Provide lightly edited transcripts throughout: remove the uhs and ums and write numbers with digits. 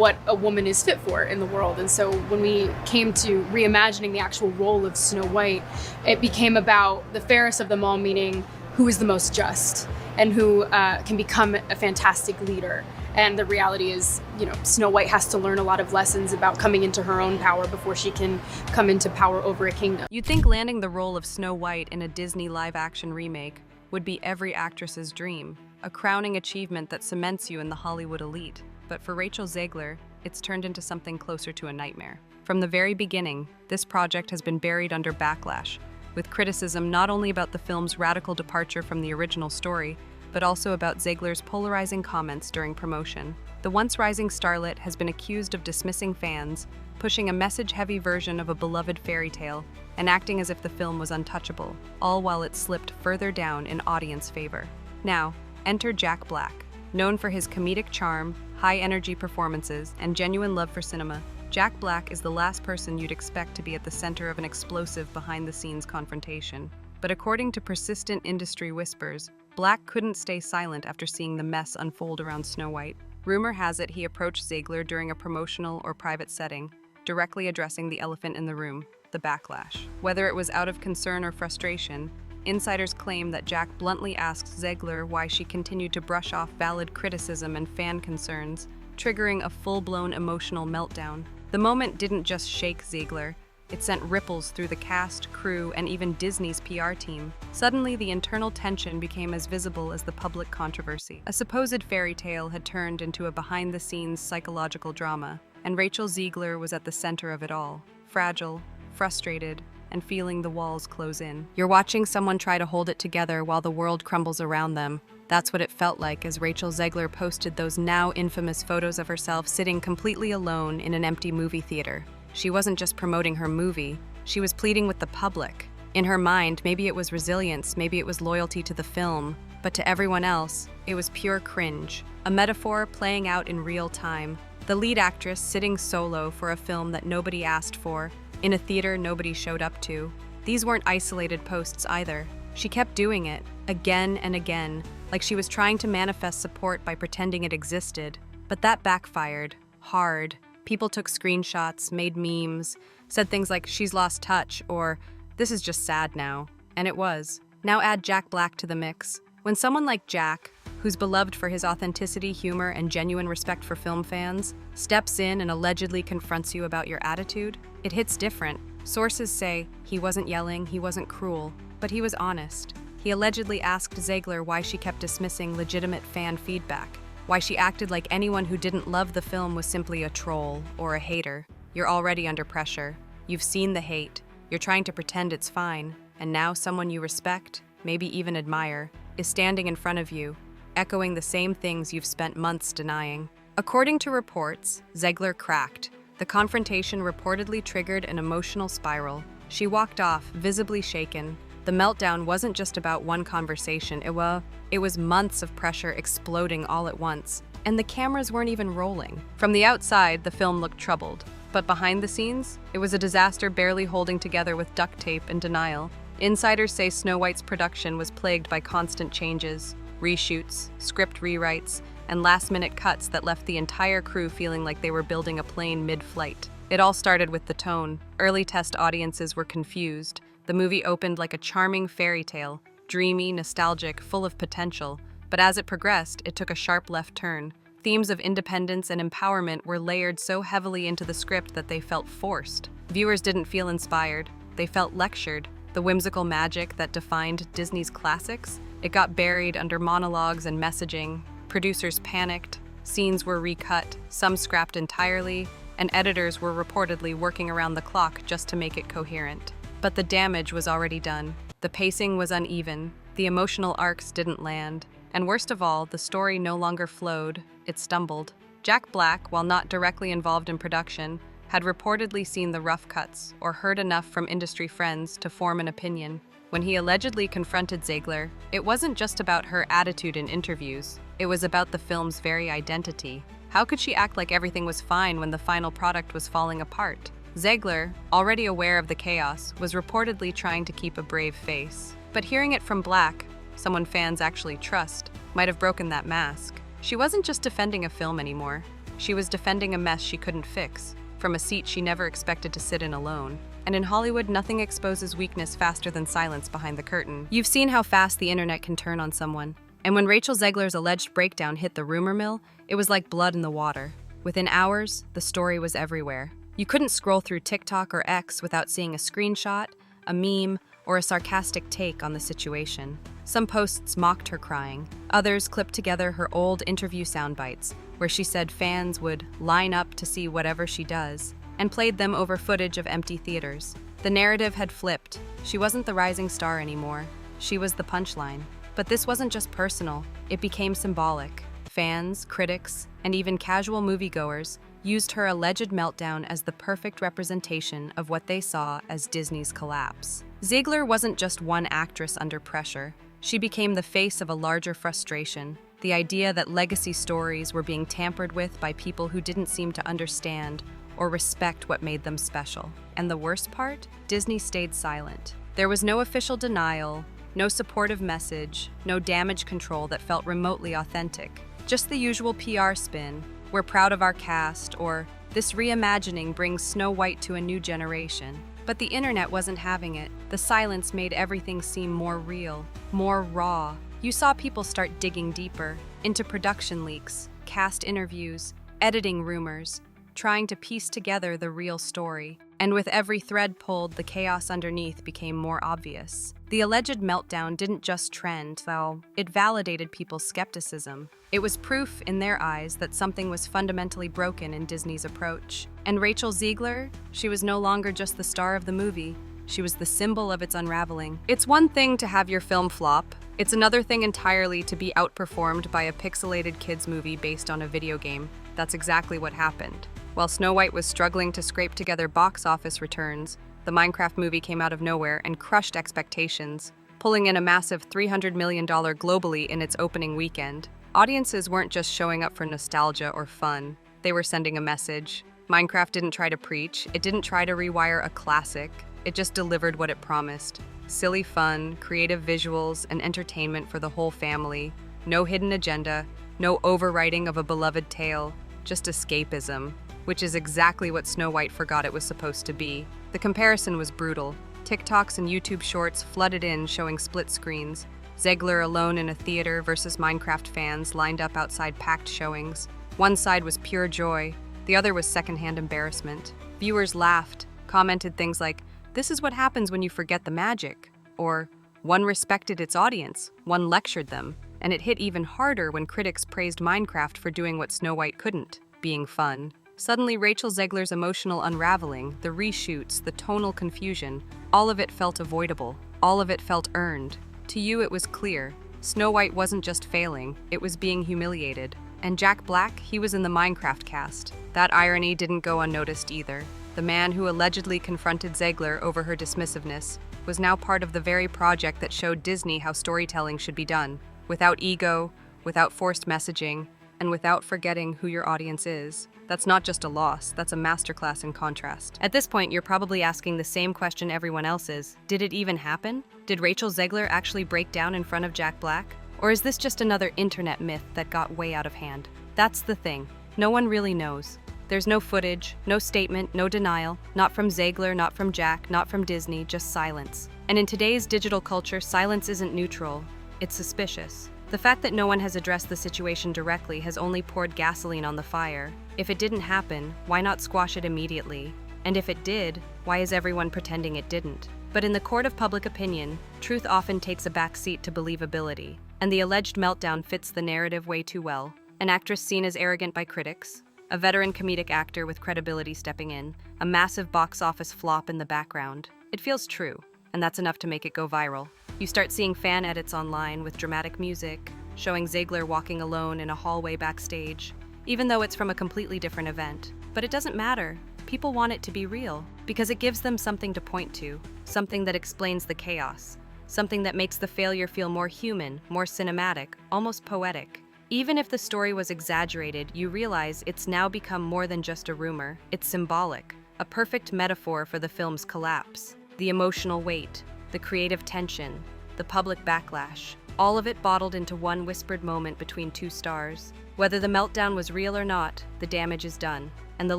what a woman is fit for in the world. And so when we came to reimagining the actual role of Snow White, it became about the fairest of them all, meaning who is the most just and who can become a fantastic leader. And the reality is, Snow White has to learn a lot of lessons about coming into her own power before she can come into power over a kingdom. You'd think landing the role of Snow White in a Disney live-action remake would be every actress's dream, a crowning achievement that cements you in the Hollywood elite. But for Rachel Zegler, it's turned into something closer to a nightmare. From the very beginning, this project has been buried under backlash, with criticism not only about the film's radical departure from the original story, but also about Zegler's polarizing comments during promotion. The once rising starlet has been accused of dismissing fans, pushing a message-heavy version of a beloved fairy tale, and acting as if the film was untouchable, all while it slipped further down in audience favor. Now, enter Jack Black. Known for his comedic charm, high-energy performances, and genuine love for cinema, Jack Black is the last person you'd expect to be at the center of an explosive behind-the-scenes confrontation. But according to persistent industry whispers, Black couldn't stay silent after seeing the mess unfold around Snow White. Rumor has it he approached Zegler during a promotional or private setting, directly addressing the elephant in the room, the backlash. Whether it was out of concern or frustration, insiders claim that Jack bluntly asked Zegler why she continued to brush off valid criticism and fan concerns, triggering a full-blown emotional meltdown. The moment didn't just shake Zegler, it sent ripples through the cast, crew, and even Disney's PR team. Suddenly, the internal tension became as visible as the public controversy. A supposed fairy tale had turned into a behind-the-scenes psychological drama, and Rachel Zegler was at the center of it all, fragile, frustrated, and feeling the walls close in. You're watching someone try to hold it together while the world crumbles around them. That's what it felt like as Rachel Zegler posted those now infamous photos of herself sitting completely alone in an empty movie theater. She wasn't just promoting her movie, she was pleading with the public. In her mind, maybe it was resilience, maybe it was loyalty to the film, but to everyone else, it was pure cringe. A metaphor playing out in real time. The lead actress sitting solo for a film that nobody asked for, in a theater nobody showed up to. These weren't isolated posts either. She kept doing it, again and again, like she was trying to manifest support by pretending it existed. But that backfired, hard. People took screenshots, made memes, said things like, "She's lost touch," or "This is just sad now." And it was. Now add Jack Black to the mix. When someone like Jack, who's beloved for his authenticity, humor, and genuine respect for film fans, steps in and allegedly confronts you about your attitude, it hits different. Sources say he wasn't yelling, he wasn't cruel, but he was honest. He allegedly asked Zegler why she kept dismissing legitimate fan feedback, why she acted like anyone who didn't love the film was simply a troll or a hater. You're already under pressure. You've seen the hate. You're trying to pretend it's fine. And now someone you respect, maybe even admire, is standing in front of you, echoing the same things you've spent months denying. According to reports, Zegler cracked. The confrontation reportedly triggered an emotional spiral. She walked off, visibly shaken. The meltdown wasn't just about one conversation, it was months of pressure exploding all at once. And the cameras weren't even rolling. From the outside, the film looked troubled. But behind the scenes, it was a disaster barely holding together with duct tape and denial. Insiders say Snow White's production was plagued by constant changes, reshoots, script rewrites, and last-minute cuts that left the entire crew feeling like they were building a plane mid-flight. It all started with the tone. Early test audiences were confused. The movie opened like a charming fairy tale, dreamy, nostalgic, full of potential. But as it progressed, it took a sharp left turn. Themes of independence and empowerment were layered so heavily into the script that they felt forced. Viewers didn't feel inspired. They felt lectured. The whimsical magic that defined Disney's classics, it got buried under monologues and messaging. Producers panicked. Scenes were recut, some scrapped entirely, and editors were reportedly working around the clock just to make it coherent. But the damage was already done. The pacing was uneven, the emotional arcs didn't land, and worst of all, the story no longer flowed, it stumbled. Jack Black, while not directly involved in production, had reportedly seen the rough cuts or heard enough from industry friends to form an opinion. When he allegedly confronted Zegler, it wasn't just about her attitude in interviews, it was about the film's very identity. How could she act like everything was fine when the final product was falling apart? Zegler, already aware of the chaos, was reportedly trying to keep a brave face. But hearing it from Black, someone fans actually trust, might have broken that mask. She wasn't just defending a film anymore. She was defending a mess she couldn't fix, from a seat she never expected to sit in alone. And in Hollywood, nothing exposes weakness faster than silence behind the curtain. You've seen how fast the internet can turn on someone. And when Rachel Zegler's alleged breakdown hit the rumor mill, it was like blood in the water. Within hours, the story was everywhere. You couldn't scroll through TikTok or X without seeing a screenshot, a meme, or a sarcastic take on the situation. Some posts mocked her crying. Others clipped together her old interview soundbites, where she said fans would line up to see whatever she does, and played them over footage of empty theaters. The narrative had flipped. She wasn't the rising star anymore. She was the punchline. But this wasn't just personal. It became symbolic. Fans, critics, and even casual moviegoers used her alleged meltdown as the perfect representation of what they saw as Disney's collapse. Zegler wasn't just one actress under pressure. She became the face of a larger frustration, the idea that legacy stories were being tampered with by people who didn't seem to understand or respect what made them special. And the worst part? Disney stayed silent. There was no official denial, no supportive message, no damage control that felt remotely authentic. Just the usual PR spin, "We're proud of our cast," or "This reimagining brings Snow White to a new generation." But the internet wasn't having it. The silence made everything seem more real, more raw. You saw people start digging deeper into production leaks, cast interviews, editing rumors, trying to piece together the real story. And with every thread pulled, the chaos underneath became more obvious. The alleged meltdown didn't just trend, though. It validated people's skepticism. It was proof, in their eyes, that something was fundamentally broken in Disney's approach. And Rachel Zegler, she was no longer just the star of the movie. She was the symbol of its unraveling. It's one thing to have your film flop. It's another thing entirely to be outperformed by a pixelated kids movie based on a video game. That's exactly what happened. While Snow White was struggling to scrape together box office returns, the Minecraft movie came out of nowhere and crushed expectations, pulling in a massive $300 million globally in its opening weekend. Audiences weren't just showing up for nostalgia or fun. They were sending a message. Minecraft didn't try to preach. It didn't try to rewire a classic. It just delivered what it promised. Silly fun, creative visuals, and entertainment for the whole family. No hidden agenda, no overwriting of a beloved tale, just escapism, which is exactly what Snow White forgot it was supposed to be. The comparison was brutal. TikToks and YouTube shorts flooded in showing split screens. Zegler alone in a theater versus Minecraft fans lined up outside packed showings. One side was pure joy, the other was secondhand embarrassment. Viewers laughed, commented things like, "This is what happens when you forget the magic," or "One respected its audience, one lectured them." And it hit even harder when critics praised Minecraft for doing what Snow White couldn't, being fun. Suddenly, Rachel Zegler's emotional unraveling, the reshoots, the tonal confusion, all of it felt avoidable. All of it felt earned. To you, it was clear. Snow White wasn't just failing, it was being humiliated. And Jack Black, he was in the Minecraft cast. That irony didn't go unnoticed either. The man who allegedly confronted Zegler over her dismissiveness was now part of the very project that showed Disney how storytelling should be done. Without ego, without forced messaging, and without forgetting who your audience is. That's not just a loss, that's a masterclass in contrast. At this point, you're probably asking the same question everyone else is. Did it even happen? Did Rachel Zegler actually break down in front of Jack Black? Or is this just another internet myth that got way out of hand? That's the thing. No one really knows. There's no footage, no statement, no denial. Not from Zegler, not from Jack, not from Disney, just silence. And in today's digital culture, silence isn't neutral. It's suspicious. The fact that no one has addressed the situation directly has only poured gasoline on the fire. If it didn't happen, why not squash it immediately? And if it did, why is everyone pretending it didn't? But in the court of public opinion, truth often takes a back seat to believability, and the alleged meltdown fits the narrative way too well. An actress seen as arrogant by critics, a veteran comedic actor with credibility stepping in, a massive box office flop in the background. It feels true, and that's enough to make it go viral. You start seeing fan edits online with dramatic music, showing Zegler walking alone in a hallway backstage, even though it's from a completely different event. But it doesn't matter. People want it to be real, because it gives them something to point to, something that explains the chaos, something that makes the failure feel more human, more cinematic, almost poetic. Even if the story was exaggerated, you realize it's now become more than just a rumor. It's symbolic, a perfect metaphor for the film's collapse. The emotional weight, the creative tension, the public backlash, all of it bottled into one whispered moment between two stars. Whether the meltdown was real or not, the damage is done, and the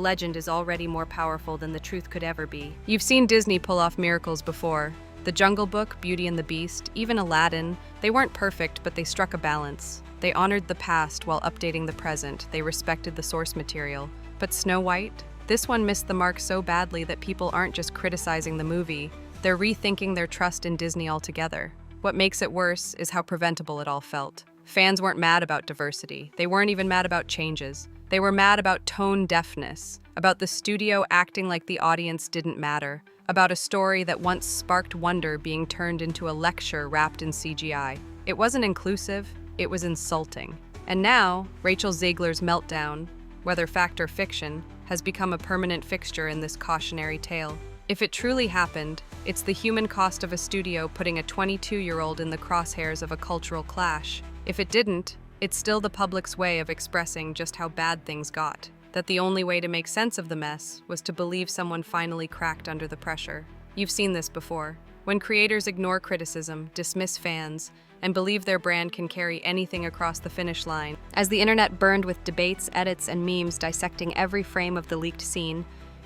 legend is already more powerful than the truth could ever be. You've seen Disney pull off miracles before. The Jungle Book, Beauty and the Beast, even Aladdin, they weren't perfect, but they struck a balance. They honored the past while updating the present. They respected the source material. But Snow White? This one missed the mark so badly that people aren't just criticizing the movie, they're rethinking their trust in Disney altogether. What makes it worse is how preventable it all felt. Fans weren't mad about diversity. They weren't even mad about changes. They were mad about tone deafness, about the studio acting like the audience didn't matter, about a story that once sparked wonder being turned into a lecture wrapped in CGI. It wasn't inclusive, it was insulting. And now, Rachel Zegler's meltdown, whether fact or fiction, has become a permanent fixture in this cautionary tale. If it truly happened, it's the human cost of a studio putting a 22-year-old in the crosshairs of a cultural clash. If it didn't, it's still the public's way of expressing just how bad things got. That the only way to make sense of the mess was to believe someone finally cracked under the pressure. You've seen this before. When creators ignore criticism, dismiss fans, and believe their brand can carry anything across the finish line. As the internet burned with debates, edits, and memes dissecting every frame of the leaked scene,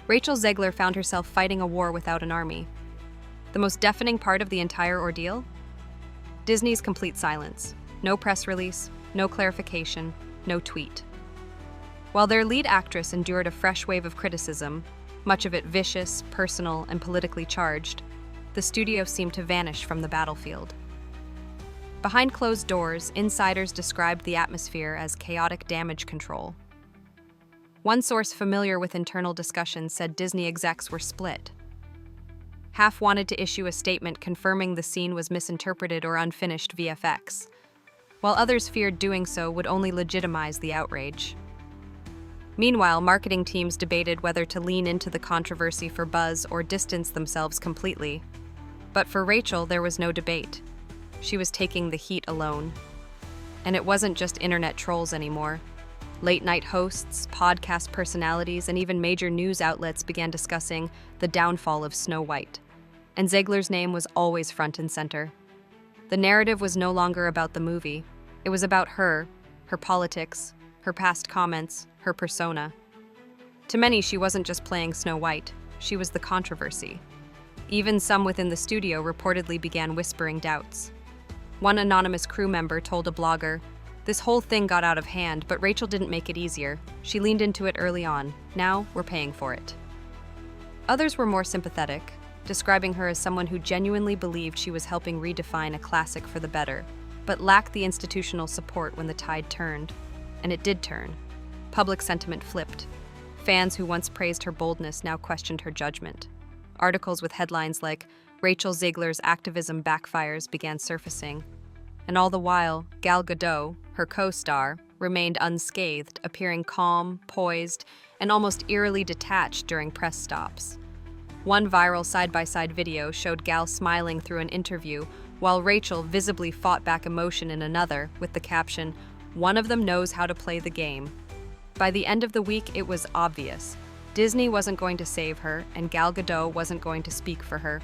Rachel Zegler found herself fighting a war without an army. The most deafening part of the entire ordeal? Disney's complete silence. No press release, no clarification, no tweet. While their lead actress endured a fresh wave of criticism, much of it vicious, personal, and politically charged, the studio seemed to vanish from the battlefield. Behind closed doors, insiders described the atmosphere as chaotic damage control. One source familiar with internal discussions said Disney execs were split. Half wanted to issue a statement confirming the scene was misinterpreted or unfinished VFX, while others feared doing so would only legitimize the outrage. Meanwhile, marketing teams debated whether to lean into the controversy for buzz or distance themselves completely. But for Rachel, there was no debate. She was taking the heat alone. And it wasn't just internet trolls anymore. Late-night hosts, podcast personalities, and even major news outlets began discussing the downfall of Snow White. And Zegler's name was always front and center. The narrative was no longer about the movie. It was about her politics, her past comments, her persona. To many, she wasn't just playing Snow White. She was the controversy. Even some within the studio reportedly began whispering doubts. One anonymous crew member told a blogger, "This whole thing got out of hand, but Rachel didn't make it easier. She leaned into it early on. Now we're paying for it." Others were more sympathetic, describing her as someone who genuinely believed she was helping redefine a classic for the better, but lacked the institutional support when the tide turned. And it did turn. Public sentiment flipped. Fans who once praised her boldness now questioned her judgment. Articles with headlines like, "Rachel Zegler's activism backfires" began surfacing. And all the while, Gal Gadot, her co-star, remained unscathed, appearing calm, poised, and almost eerily detached during press stops. One viral side-by-side video showed Gal smiling through an interview, while Rachel visibly fought back emotion in another, with the caption, "One of them knows how to play the game." By the end of the week, it was obvious. Disney wasn't going to save her, and Gal Gadot wasn't going to speak for her.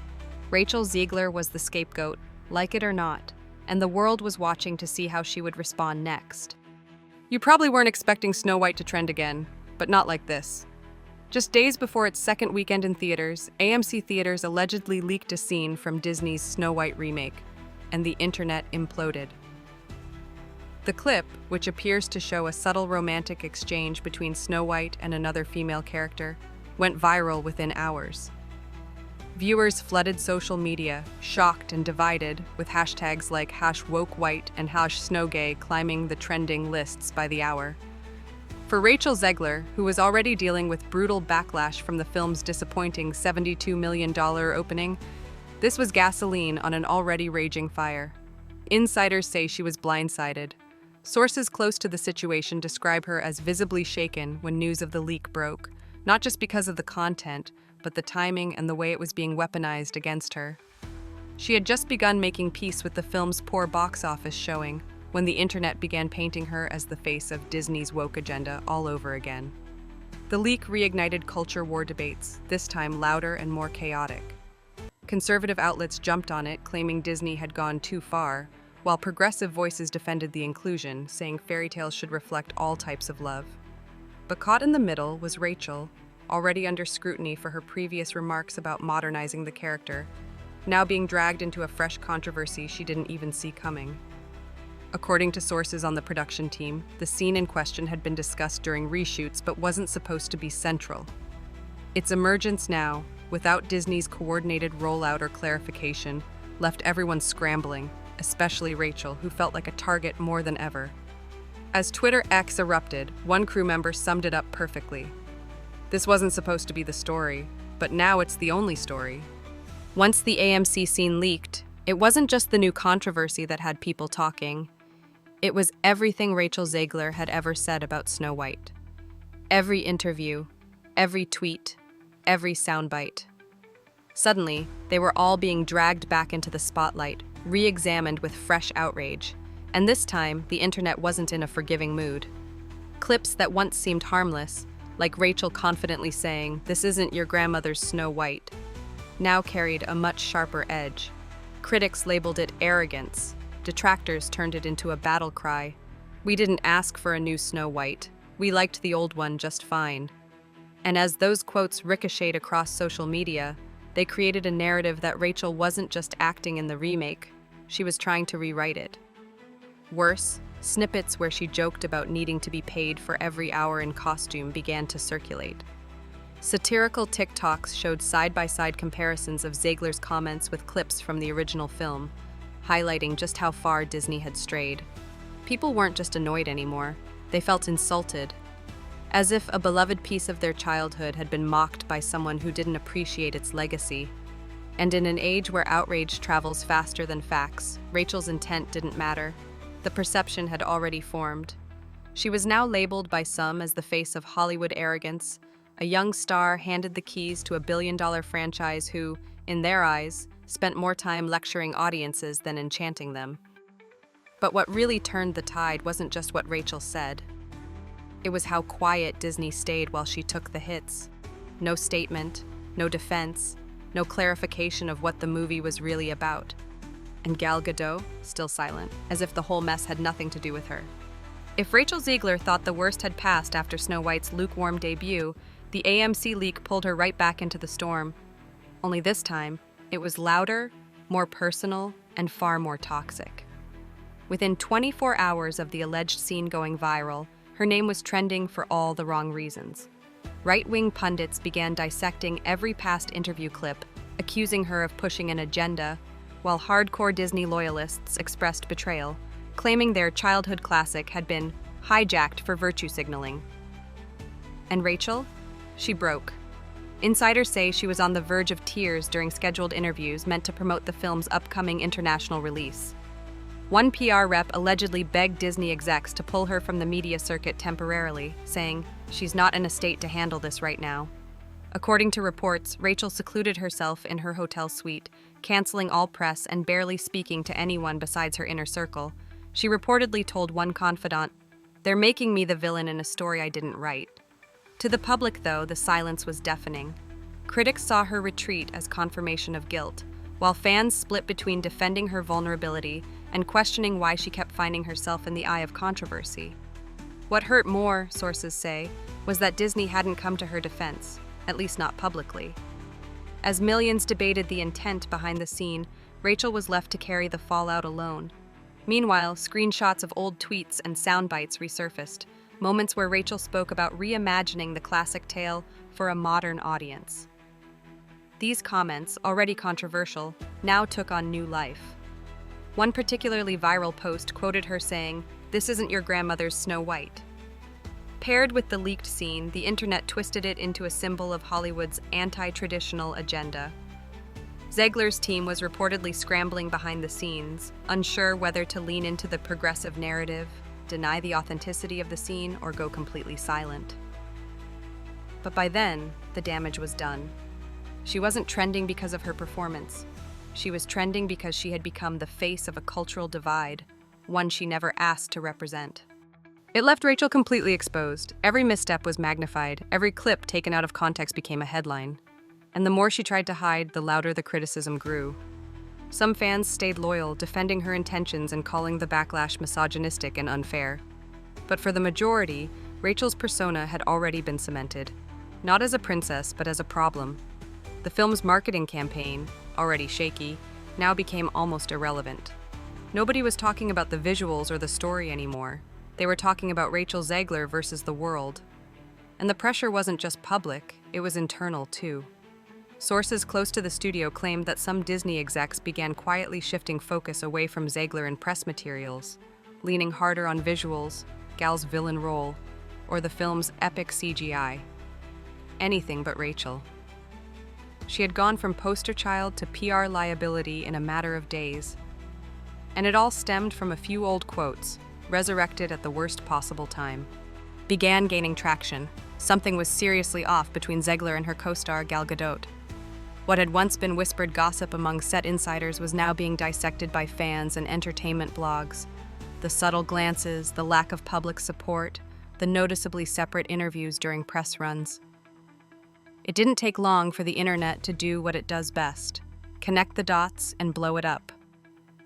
Rachel Zegler was the scapegoat, like it or not, and the world was watching to see how she would respond next. You probably weren't expecting Snow White to trend again, but not like this. Just days before its second weekend in theaters, AMC Theaters allegedly leaked a scene from Disney's Snow White remake, and the internet imploded. The clip, which appears to show a subtle romantic exchange between Snow White and another female character, went viral within hours. Viewers flooded social media, shocked and divided, with hashtags like #WokeWhite and #SnowGay climbing the trending lists by the hour. For Rachel Zegler, who was already dealing with brutal backlash from the film's disappointing $72 million opening, this was gasoline on an already raging fire. Insiders say she was blindsided. Sources close to the situation describe her as visibly shaken when news of the leak broke, not just because of the content, but the timing and the way it was being weaponized against her. She had just begun making peace with the film's poor box office showing, when the internet began painting her as the face of Disney's woke agenda all over again. The leak reignited culture war debates, this time louder and more chaotic. Conservative outlets jumped on it, claiming Disney had gone too far, while progressive voices defended the inclusion, saying fairy tales should reflect all types of love. But caught in the middle was Rachel, already under scrutiny for her previous remarks about modernizing the character, now being dragged into a fresh controversy she didn't even see coming. According to sources on the production team, the scene in question had been discussed during reshoots but wasn't supposed to be central. Its emergence now, without Disney's coordinated rollout or clarification, left everyone scrambling, especially Rachel, who felt like a target more than ever. As Twitter X erupted, one crew member summed it up perfectly. This wasn't supposed to be the story, but now it's the only story. Once the AMC scene leaked, it wasn't just the new controversy that had people talking. It was everything Rachel Zegler had ever said about Snow White. Every interview, every tweet, every soundbite. Suddenly, they were all being dragged back into the spotlight, re-examined with fresh outrage. And this time, the internet wasn't in a forgiving mood. Clips that once seemed harmless, like Rachel confidently saying, "This isn't your grandmother's Snow White," now carried a much sharper edge. Critics labeled it arrogance. Detractors turned it into a battle cry. "We didn't ask for a new Snow White. We liked the old one just fine." And as those quotes ricocheted across social media, they created a narrative that Rachel wasn't just acting in the remake, she was trying to rewrite it. Worse, snippets where she joked about needing to be paid for every hour in costume began to circulate. Satirical TikToks showed side-by-side comparisons of Zegler's comments with clips from the original film, highlighting just how far Disney had strayed. People weren't just annoyed anymore, they felt insulted, as if a beloved piece of their childhood had been mocked by someone who didn't appreciate its legacy. And in an age where outrage travels faster than facts, Rachel's intent didn't matter. The perception had already formed. She was now labeled by some as the face of Hollywood arrogance, a young star handed the keys to a billion-dollar franchise who, in their eyes, spent more time lecturing audiences than enchanting them. But what really turned the tide wasn't just what Rachel said. It was how quiet Disney stayed while she took the hits. No statement, no defense, no clarification of what the movie was really about. And Gal Gadot, still silent, as if the whole mess had nothing to do with her. If Rachel Zegler thought the worst had passed after Snow White's lukewarm debut, the AMC leak pulled her right back into the storm. Only this time, it was louder, more personal, and far more toxic. Within 24 hours of the alleged scene going viral, her name was trending for all the wrong reasons. Right-wing pundits began dissecting every past interview clip, accusing her of pushing an agenda, while hardcore Disney loyalists expressed betrayal, claiming their childhood classic had been hijacked for virtue signaling. And Rachel? She broke. Insiders say she was on the verge of tears during scheduled interviews meant to promote the film's upcoming international release. One PR rep allegedly begged Disney execs to pull her from the media circuit temporarily, saying, "She's not in a state to handle this right now." According to reports, Rachel secluded herself in her hotel suite, canceling all press and barely speaking to anyone besides her inner circle. She reportedly told one confidant, "They're making me the villain in a story I didn't write." To the public, though, the silence was deafening. Critics saw her retreat as confirmation of guilt, while fans split between defending her vulnerability and questioning why she kept finding herself in the eye of controversy. What hurt more, sources say, was that Disney hadn't come to her defense, at least not publicly. As millions debated the intent behind the scene, Rachel was left to carry the fallout alone. Meanwhile, screenshots of old tweets and sound bites resurfaced, moments where Rachel spoke about reimagining the classic tale for a modern audience. These comments, already controversial, now took on new life. One particularly viral post quoted her saying, "This isn't your grandmother's Snow White." Paired with the leaked scene, the internet twisted it into a symbol of Hollywood's anti-traditional agenda. Zegler's team was reportedly scrambling behind the scenes, unsure whether to lean into the progressive narrative, deny the authenticity of the scene, or go completely silent. But by then, the damage was done. She wasn't trending because of her performance. She was trending because she had become the face of a cultural divide, one she never asked to represent. It left Rachel completely exposed. Every misstep was magnified, every clip taken out of context became a headline. And the more she tried to hide, the louder the criticism grew. Some fans stayed loyal, defending her intentions and calling the backlash misogynistic and unfair. But for the majority, Rachel's persona had already been cemented, not as a princess, but as a problem. The film's marketing campaign, already shaky, now became almost irrelevant. Nobody was talking about the visuals or the story anymore. They were talking about Rachel Zegler versus the world. And the pressure wasn't just public, it was internal too. Sources close to the studio claimed that some Disney execs began quietly shifting focus away from Zegler and press materials, leaning harder on visuals, Gal's villain role, or the film's epic CGI. Anything but Rachel. She had gone from poster child to PR liability in a matter of days. And it all stemmed from a few old quotes, resurrected at the worst possible time. Began gaining traction. Something was seriously off between Zegler and her co-star Gal Gadot. What had once been whispered gossip among set insiders was now being dissected by fans and entertainment blogs. The subtle glances, the lack of public support, the noticeably separate interviews during press runs. It didn't take long for the internet to do what it does best: connect the dots and blow it up.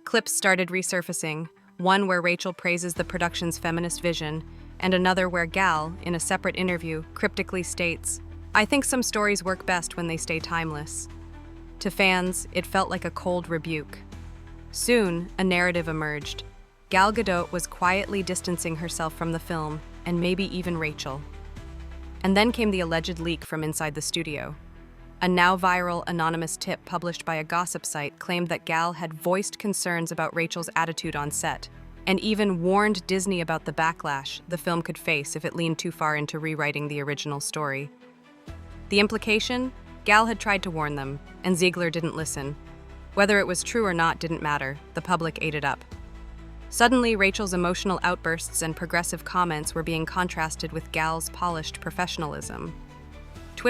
Clips started resurfacing, one where Rachel praises the production's feminist vision, and another where Gal, in a separate interview, cryptically states, "I think some stories work best when they stay timeless." To fans, it felt like a cold rebuke. Soon, a narrative emerged. Gal Gadot was quietly distancing herself from the film, and maybe even Rachel. And then came the alleged leak from inside the studio. A now viral anonymous tip published by a gossip site claimed that Gal had voiced concerns about Rachel's attitude on set, and even warned Disney about the backlash the film could face if it leaned too far into rewriting the original story. The implication? Gal had tried to warn them, and Zegler didn't listen. Whether it was true or not didn't matter, the public ate it up. Suddenly, Rachel's emotional outbursts and progressive comments were being contrasted with Gal's polished professionalism.